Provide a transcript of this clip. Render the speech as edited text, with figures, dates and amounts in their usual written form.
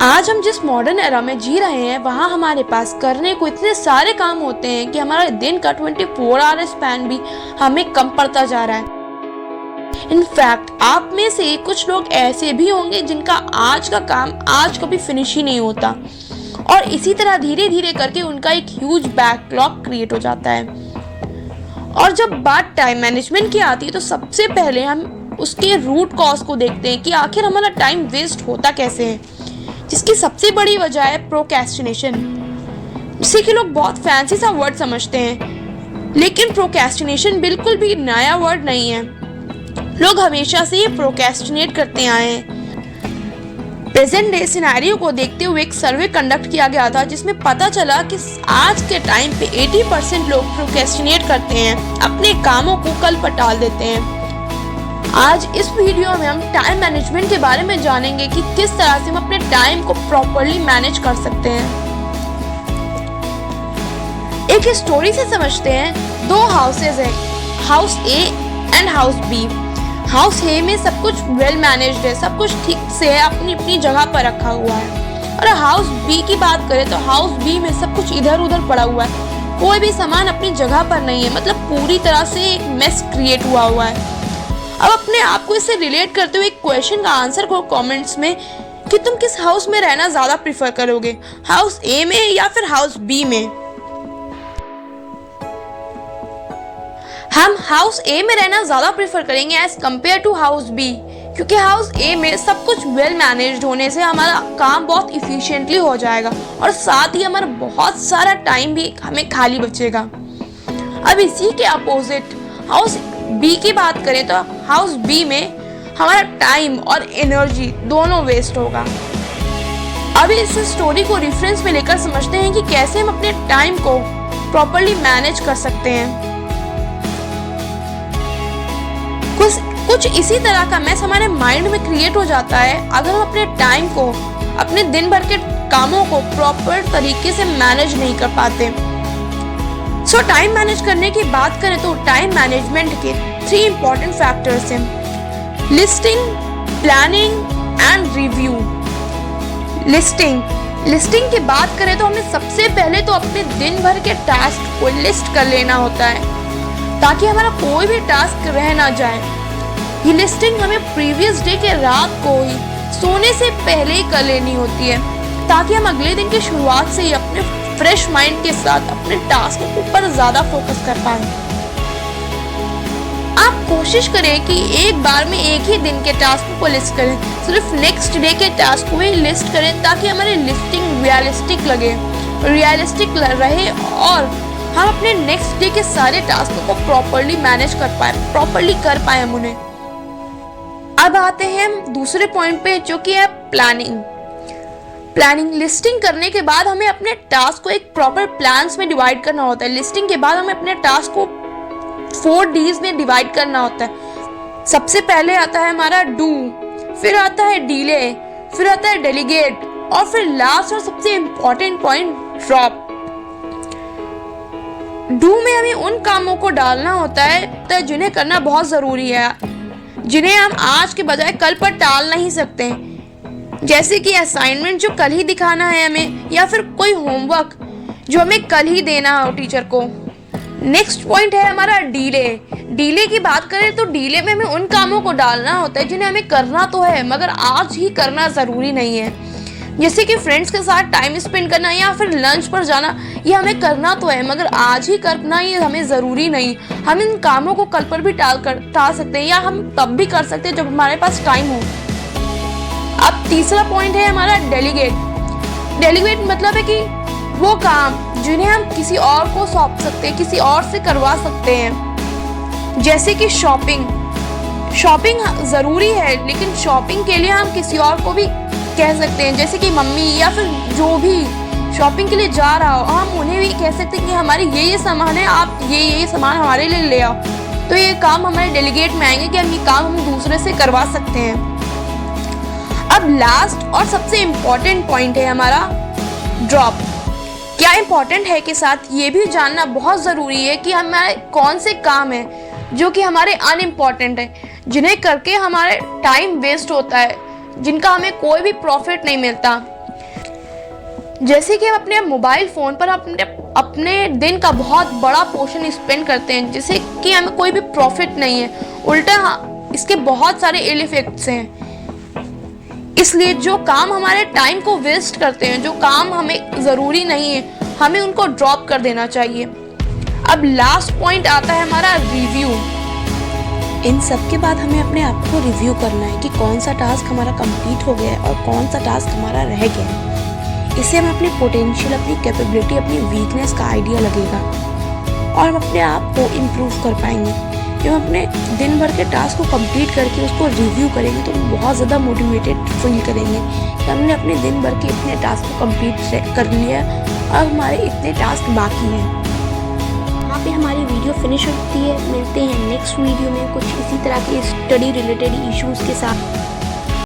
आज हम जिस मॉडर्न एरा में जी रहे हैं वहाँ हमारे पास करने को इतने सारे काम होते हैं कि हमारा दिन का 24 आवर स्पैन भी हमें कम पड़ता जा रहा है। इनफैक्ट आप में से कुछ लोग ऐसे भी होंगे जिनका आज का काम आज कभी फिनिश ही नहीं होता और इसी तरह धीरे धीरे करके उनका एक ह्यूज बैकलॉग क्रिएट हो जाता है। और जब बात टाइम मैनेजमेंट की आती है तो सबसे पहले हम उसके रूट कॉज को देखते हैं कि आखिर हमारा टाइम वेस्ट होता कैसे है, जिसकी सबसे बड़ी वजह है प्रोक्रेस्टिनेशन। इसे के लोग बहुत फैंसी सा वर्ड समझते हैं, लेकिन प्रोक्रेस्टिनेशन बिल्कुल भी नया वर्ड नहीं है। लोग हमेशा से ये प्रोक्रेस्टिनेट करते आए हैं। प्रेजेंट डे सिनेरियो को देखते हुए एक सर्वे कंडक्ट किया गया था जिसमें पता चला कि आज के टाइम पे 80% लोग प्रोक्रेस्टिनेट करते हैं, अपने कामों को कल पर टाल देते हैं। आज इस वीडियो में हम टाइम मैनेजमेंट के बारे में जानेंगे कि किस तरह से हम अपने टाइम को प्रॉपर्ली मैनेज कर सकते हैं। एक स्टोरी से समझते हैं। दो हाउसेज हैं, house A and house B. House A में सब कुछ वेल मैनेज्ड है, सब कुछ ठीक से है, अपनी अपनी जगह पर रखा हुआ है। और हाउस बी की बात करें तो हाउस बी में सब कुछ इधर उधर पड़ा हुआ है, कोई भी सामान अपनी जगह पर नहीं है, मतलब पूरी तरह से एक मेस क्रिएट हुआ है। अब अपने आप को इससे रिलेट करते हुए एक क्वेश्चन का आंसर करो कमेंट्स में कि तुम किस हाउस में रहना ज्यादा प्रीफर करोगे, हाउस ए में या फिर हाउस बी में। हम हाउस ए में रहना ज्यादा प्रीफर करेंगे as compare to house B, क्योंकि हाउस ए में सब कुछ वेल मैनेज्ड होने से हमारा काम बहुत इफिशिएंटली हो जाएगा और साथ ही हमारा बहुत सारा टाइम भी हमें खाली बचेगा। अब इसी के अपोजिट हाउस बी की बात करें तो हाउस बी में हमारा टाइम और एनर्जी दोनों वेस्ट होगा। अब इस स्टोरी को रेफरेंस में लेकर समझते हैं कि कैसे हम अपने टाइम को प्रॉपर्ली मैनेज कर सकते हैं। कुछ इसी तरह का मैस हमारे माइंड में क्रिएट हो जाता है अगर हम अपने टाइम को, अपने दिन भर के कामों को प्रॉपर तरीके से मैनेज नहीं कर पाते। टाइम मैनेज करने की बात करें तो टाइम मैनेजमेंट के 3 इंपॉर्टेंट फैक्टर्स हैं: listing, planning and review. Listing की बात करें तो हमें सबसे पहले तो अपने दिन भर के टास्क को लिस्ट कर लेना होता है ताकि हमारा कोई भी टास्क रह ना जाए। ये लिस्टिंग हमें प्रीवियस डे के रात को ही सोने से पहले ही कर लेनी होती है ताकि हम अगले दिन की शुरुआत से ही अपने फ्रेश माइंड के साथ अपने टास्क के ऊपर ज्यादा फोकस कर पाए। आप कोशिश करें कि एक बार में एक ही दिन के टास्क को लिस्ट करें, सिर्फ नेक्स्ट डे के टास्क को ही लिस्ट करें ताकि हमारी लिस्टिंग रियलिस्टिक रहे और हम अपने नेक्स्ट डे के सारे टास्क को प्रॉपर्ली मैनेज कर पाए, प्रॉपर्ली कर पाए हम उन्हें। अब आते हैं हम दूसरे पॉइंट पे जो कि है प्लानिंग। लिस्टिंग करने के बाद हमें अपने टास्क को एक प्रॉपर प्लान्स में डिवाइड करना होता है। लिस्टिंग के बाद हमें अपने टास्क को 4 D's में डिवाइड करना होता है। सबसे पहले आता है हमारा डू, फिर आता है डीले, फिर आता है डेलीगेट और फिर लास्ट और सबसे इम्पोर्टेंट पॉइंट ड्रॉप। डू में हमें उन कामों को डालना होता है जिन्हें करना बहुत जरूरी है, जिन्हें हम आज के बजाय कल पर टाल नहीं सकते, जैसे कि असाइनमेंट जो कल ही दिखाना है हमें, या फिर कोई होमवर्क जो हमें कल ही देना हो टीचर को। नेक्स्ट पॉइंट है हमारा डीले की बात करें तो डीले में हमें उन कामों को डालना होता है जिन्हें हमें करना तो है मगर आज ही करना ज़रूरी नहीं है, जैसे कि फ्रेंड्स के साथ टाइम स्पेंड करना या फिर लंच पर जाना। ये हमें करना तो है मगर आज ही करना ये हमें ज़रूरी नहीं। हम इन कामों को कल पर भी टाल सकते हैं या हम तब भी कर सकते हैं जब हमारे पास टाइम हो। अब तीसरा पॉइंट है हमारा डेलीगेट मतलब है कि वो काम जिन्हें हम किसी और को सौंप सकते हैं, किसी और से करवा सकते हैं, जैसे कि शॉपिंग ज़रूरी है लेकिन शॉपिंग के लिए हम किसी और को भी कह सकते हैं, जैसे कि मम्मी या फिर जो भी शॉपिंग के लिए जा रहा हो हम उन्हें भी कह सकते हैं कि हमारे ये सामान है, आप ये सामान हमारे लिए ले आओ। तो ये काम हमारे डेलीगेट में आएंगे कि हम ये काम हम दूसरे से करवा सकते हैं। अब लास्ट और सबसे इम्पोर्टेंट पॉइंट है हमारा ड्रॉप। क्या इम्पोर्टेंट है के साथ ये भी जानना बहुत ज़रूरी है कि हमारे कौन से काम हैं जो कि हमारे अनइम्पॉर्टेंट हैं, जिन्हें करके हमारे टाइम वेस्ट होता है, जिनका हमें कोई भी प्रॉफिट नहीं मिलता। जैसे कि हम अपने मोबाइल फ़ोन पर अपने दिन का बहुत बड़ा पोर्शन स्पेंड करते हैं, जिससे कि हमें कोई भी प्रॉफिट नहीं है, उल्टा इसके बहुत सारे इल इफेक्ट्स हैं। इसलिए जो काम हमारे टाइम को वेस्ट करते हैं, जो काम हमें ज़रूरी नहीं है, हमें उनको ड्रॉप कर देना चाहिए। अब लास्ट पॉइंट आता है हमारा रिव्यू। इन सब के बाद हमें अपने आप को रिव्यू करना है कि कौन सा टास्क हमारा कंप्लीट हो गया है और कौन सा टास्क हमारा रह गया है। इससे हम अपनी पोटेंशियल, अपनी कैपेबिलिटी, अपनी वीकनेस का आइडिया लगेगा और हम अपने आप को इम्प्रूव कर पाएंगे। जब हम अपने दिन भर के टास्क को कंप्लीट करके उसको रिव्यू करेंगे तो हम बहुत ज़्यादा मोटिवेटेड फील करेंगे कि हमने अपने दिन भर के इतने टास्क को कंप्लीट कर लिया और हमारे इतने टास्क बाकी हैं। यहाँ पे हमारी वीडियो फिनिश होती है। मिलते हैं नेक्स्ट वीडियो में कुछ इसी तरह के स्टडी रिलेटेड इश्यूज़ के साथ।